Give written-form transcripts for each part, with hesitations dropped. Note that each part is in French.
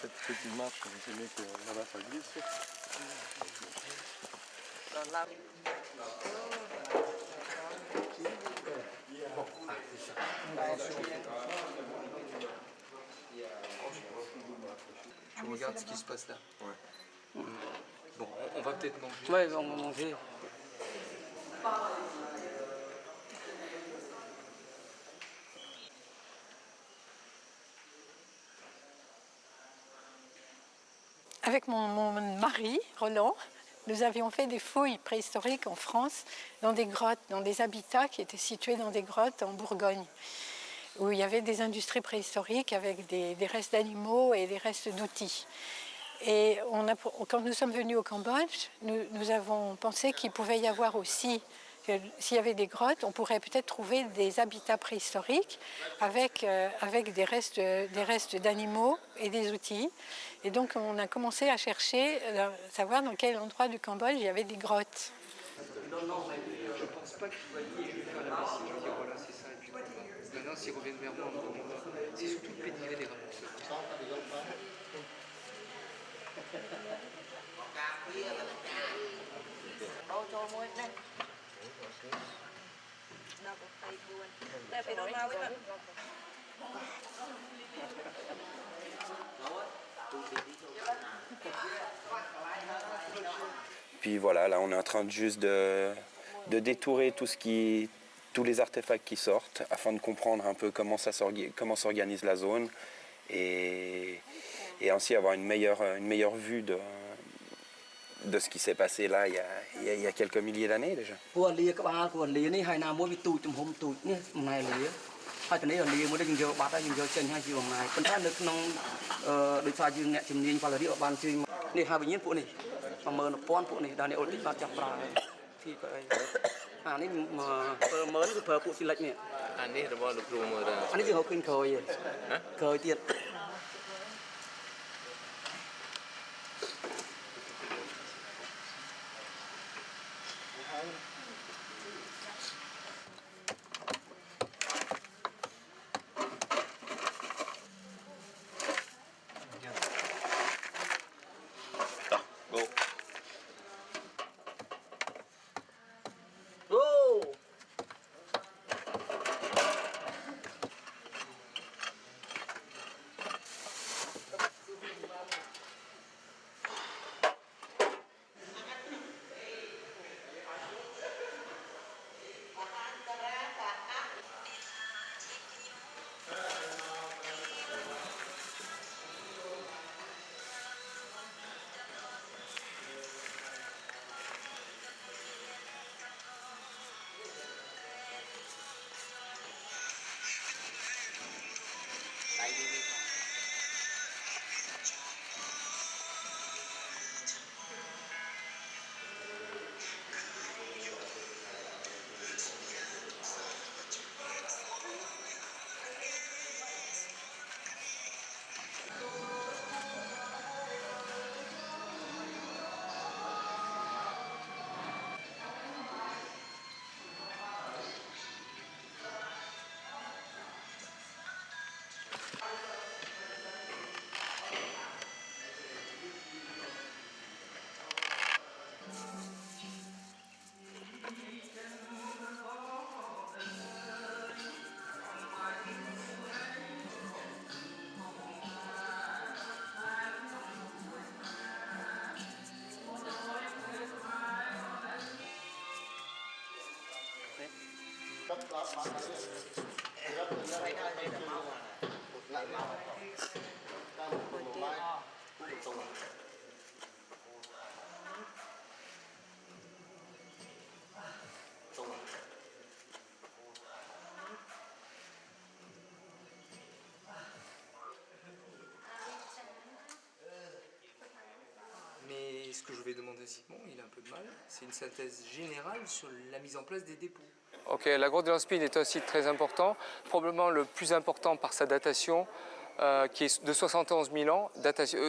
cette petite marche, c'est mieux que là-bas ça glisse. Tu regardes ce qui se passe là. Ouais. Bon, on va peut-être manger. Ouais, on va manger. Avec mon mari, Roland, nous avions fait des fouilles préhistoriques en France, dans des grottes, dans des habitats qui étaient situés dans des grottes en Bourgogne, où il y avait des industries préhistoriques avec des restes d'animaux et des restes d'outils. Et quand nous sommes venus au Cambodge, nous avons pensé qu'il pouvait y avoir aussi, s'il y avait des grottes, on pourrait peut-être trouver des habitats préhistoriques avec des restes d'animaux et des outils. Et donc on a commencé à chercher, savoir dans quel endroit du Cambodge il y avait des grottes. Non, je pense pas qu'il va y faire la lessive. Je vais dire voilà, c'est ça. Et puis maintenant, s'ils reviennent vers moi, c'est surtout le pédigré des ramasseurs. Puis voilà, là on est en train juste de détourer tous les artefacts qui sortent afin de comprendre un peu comment s'organise la zone et ainsi avoir une meilleure vue de ce qui s'est passé là il y a quelques milliers d'années déjà. Mais ce que je vais demander à Simon, il a un peu de mal, c'est une synthèse générale sur la mise en place des dépôts. Ok, la grotte de Lanspine est un site très important, probablement le plus important par sa datation, qui est de 71 000 ans,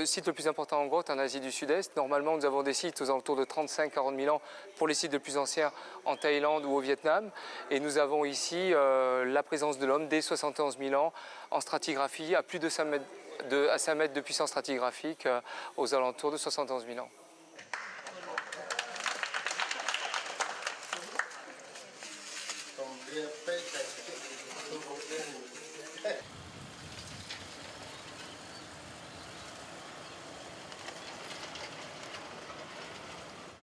site le plus important en grotte en Asie du Sud-Est. Normalement, nous avons des sites aux alentours de 35-40 000 ans pour les sites les plus anciens en Thaïlande ou au Vietnam. Et nous avons ici la présence de l'homme dès 71 000 ans en stratigraphie à plus de 5 à 5 mètres de puissance stratigraphique aux alentours de 71 000 ans.